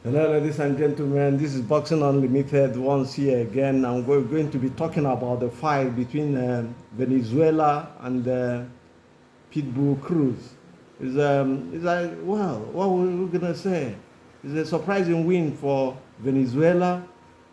Hello, ladies and gentlemen. This is Boxing Unlimited once here again. We're going to be talking about the fight between Venezuela and Pitbull Cruz. It's like, well, what were we going to say? It's a surprising win for Venezuela.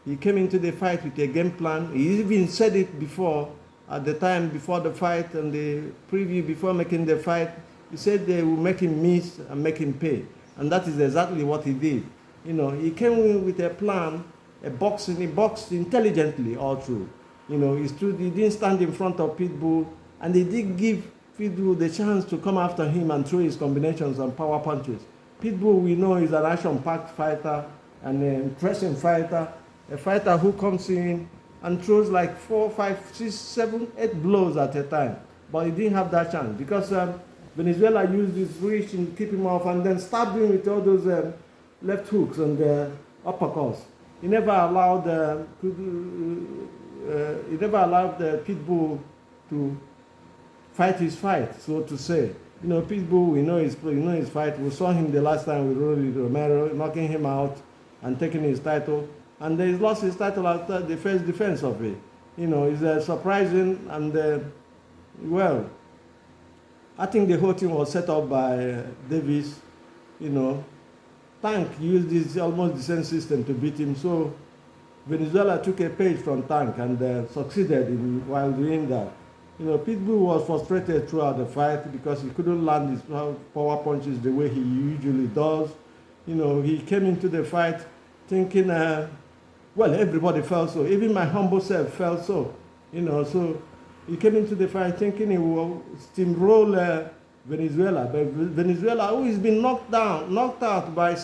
He came into the fight with a game plan. He even said it before, at the time before the fight and the preview before making the fight. He said they will make him miss and make him pay. And that is exactly what he did. He came in with a plan, he boxed intelligently all through. He didn't stand in front of Pitbull, and he did give Pitbull the chance to come after him and throw his combinations and power punches. Pitbull, we know, is an action-packed fighter, an impressive fighter, a fighter who comes in and throws like 4, 5, 6, 7, 8 blows at a time. But he didn't have that chance because Venezuela used his reach to keep him off and then stabbed him with all those left hooks and uppercuts. He never allowed the Pitbull to fight his fight, so to say. Pitbull, we know his fight. We saw him the last time with Rolly Romero, knocking him out and taking his title. And he lost his title after the first defense of it. It's surprising and, well, I think the whole thing was set up by Davis. Tank used this almost the same system to beat him. So Venezuela took a page from Tank and succeeded while doing that. Pitbull was frustrated throughout the fight because he couldn't land his power punches the way he usually does. He came into the fight thinking, well, everybody felt so. Even my humble self felt so. So he came into the fight thinking he will steamroll Venezuela, but Venezuela, who has been stopped by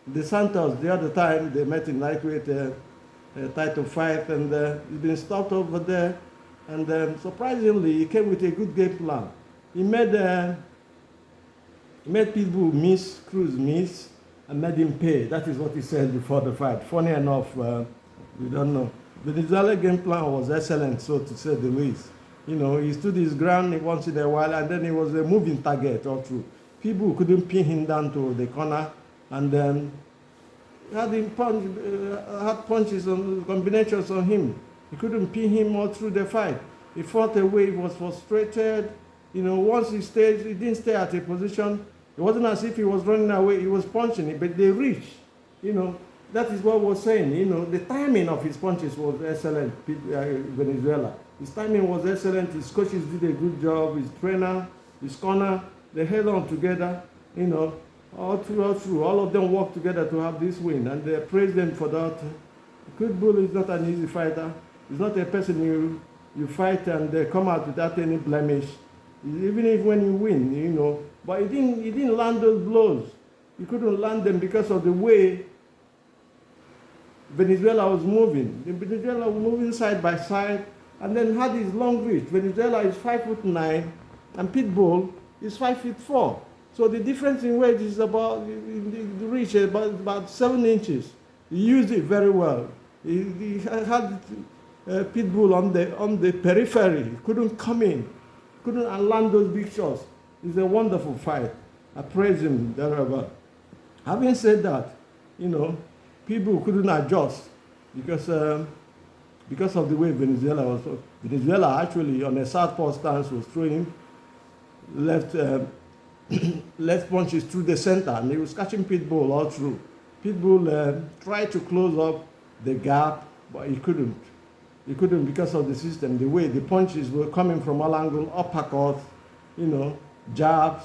the Santos the other time they met in lightweight title fight, and he's been stopped over there. And surprisingly, he came with a good game plan. He made Pitbull miss, Cruz miss, and made him pay. That is what he said before the fight. Funny enough, we don't know. Venezuela game plan was excellent, so to say the least. He stood his ground once in a while, and then he was a moving target all through. People couldn't pin him down to the corner, and then had punches and combinations on him. He couldn't pin him all through the fight. He fought away, he was frustrated. Once he didn't stay at a position. It wasn't as if he was running away, he was punching it, but they reached. That is what we're saying. The timing of his punches was excellent, Venezuela. His timing was excellent. His coaches did a good job. His trainer, his corner, they held on together. All through. All of them worked together to have this win, and they praised them for that. Pitbull is not an easy fighter. He's not a person you fight and they come out without any blemish. Even if when you win, But he didn't land those blows. He couldn't land them because of the way Venezuela was moving. Venezuela was moving side by side, and then had his long reach. Venezuela is 5'9", and Pitbull is 5'4". So the difference in weight is about the reach about 7 inches. He used it very well. He had Pitbull on the periphery. He couldn't come in, couldn't land those big shots. It's a wonderful fight. I praise him thereabout. Having said that, people couldn't adjust because of the way Venezuela was. Venezuela actually on a southpaw stance was throwing left punches through the center, and he was catching Pitbull all through. Pitbull tried to close up the gap, but he couldn't. He couldn't because of the system, the way the punches were coming from all angles, uppercuts, jabs.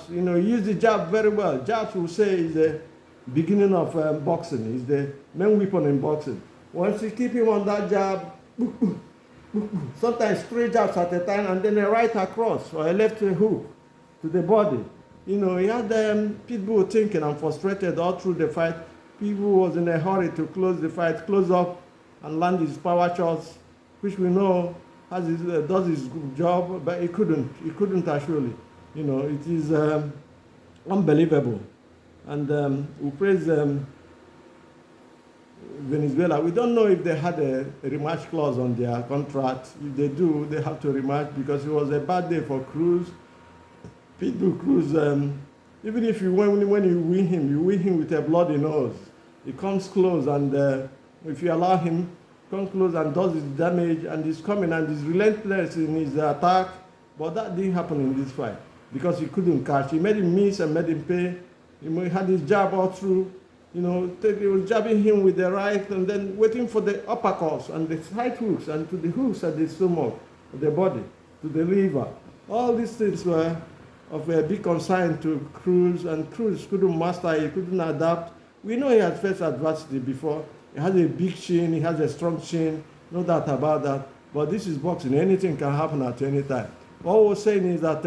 He used the jab very well. Jabs, we say, is the beginning of boxing. It's the main weapon in boxing. Once you keep him on that jab, sometimes 3 jabs at a time, and then a right across or a left hook to the body. He had Pitbull thinking and frustrated all through the fight. Pitbull was in a hurry to close the fight, close up, and land his power shots, which we know does his good job, but he couldn't actually. It is unbelievable. And we praise Venezuela. We don't know if they had a rematch clause on their contract. If they do, they have to rematch because it was a bad day for Cruz. Pitbull Cruz Even if when you win him with a bloody nose. He comes close, and if you allow him, come close and does his damage, and he's coming and he's relentless in his attack. But that didn't happen in this fight because he couldn't catch. He made him miss and made him pay. He had his jab all through. He was jabbing him with the right and then waiting for the uppercuts and the side hooks and to the hooks at the stomach, the body, to the liver. All these things were of a big concern to Cruz, and Cruz couldn't master, he couldn't adapt. We know he had faced adversity before. He has a big chin, he has a strong chin, no doubt about that. But this is boxing, anything can happen at any time. What we're saying is that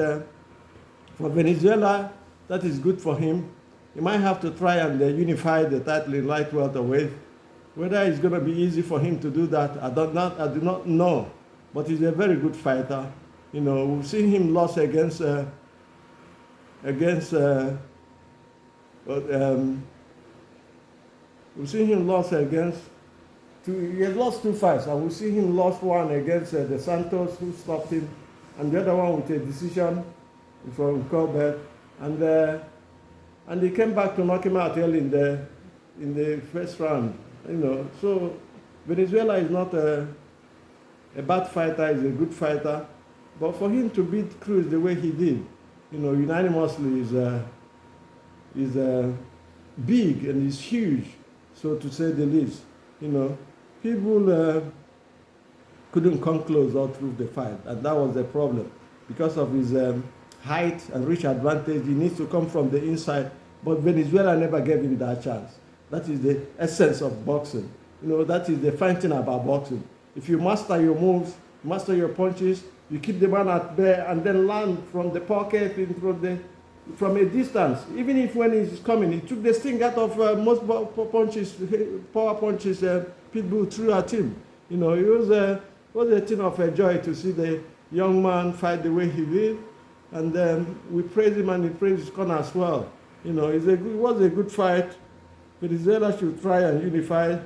for Valnezuela, that is good for him. He might have to try and unify the title in light welterweight. Whether it's going to be easy for him to do that, I do not know. But he's a very good fighter. We've seen him lose against we've seen him lose against he has lost 2 fights, and we've seen him lost one against the Santos, who stopped him, and the other one with a decision from Colbert, and he came back to knock him out early in the first round. So Valnezuela is not a bad fighter, he's a good fighter, but for him to beat Cruz the way he did, unanimously is big and is huge, so to say the least. People couldn't come close all through the fight, and that was the problem. Because of his height and reach advantage, he needs to come from the inside, but Valnezuela never gave him that chance. That is the essence of boxing. That is the fine thing about boxing. If you master your moves, master your punches, you keep the man at bay and then land from the pocket, from a distance. Even if when he's coming, he took the sting out of most power punches Pitbull threw at him. It was a thing of a joy to see the young man fight the way he did. And we praise him and he praised his corner as well. It was a good fight. Venezuela should try and unify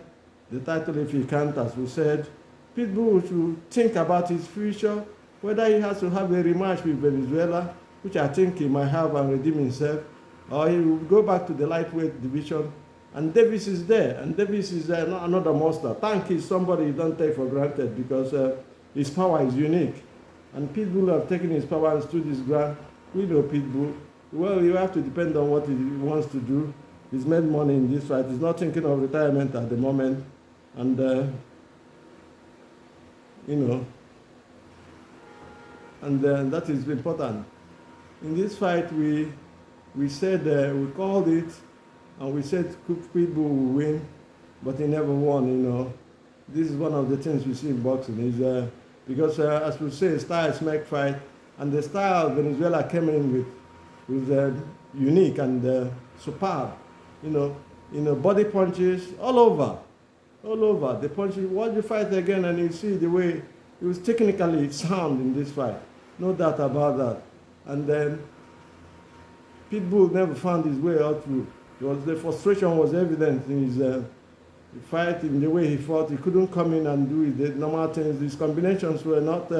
the title if he can't, as we said. Pitbull should think about his future, whether he has to have a rematch with Venezuela, which I think he might have and redeem himself, or he will go back to the lightweight division. And Davis is there, and Davis is another monster. Tank is somebody you don't take for granted because his power is unique. And Pitbull have taken his power and stood his ground. We know Pitbull. Well, you have to depend on what he wants to do. He's made money in this fight. He's not thinking of retirement at the moment. And, that is important. In this fight, we said, we called it, and we said Pitbull will win, but he never won, This is one of the things we see in boxing, is because, as we say, style is make fight, and the style Venezuela came in with was unique and superb, body punches all over. The punches, watch the fight again, and you see the way he was technically sound in this fight, no doubt about that. And then Pitbull never found his way out through. The frustration was evident in his fight, in the way he fought. He couldn't come in and do the normal things. His combinations were not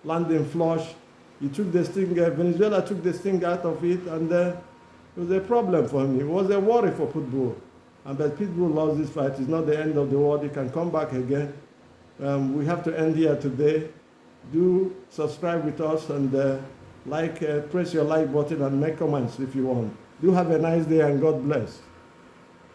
landing flush. He took the sting, Venezuela took the sting out of it, and it was a problem for him. It was a worry for Pitbull. And but Pitbull lost this fight. It's not the end of the world. He can come back again. We have to end here today. Do subscribe with us and press your like button and make comments if you want. Do have a nice day and God bless.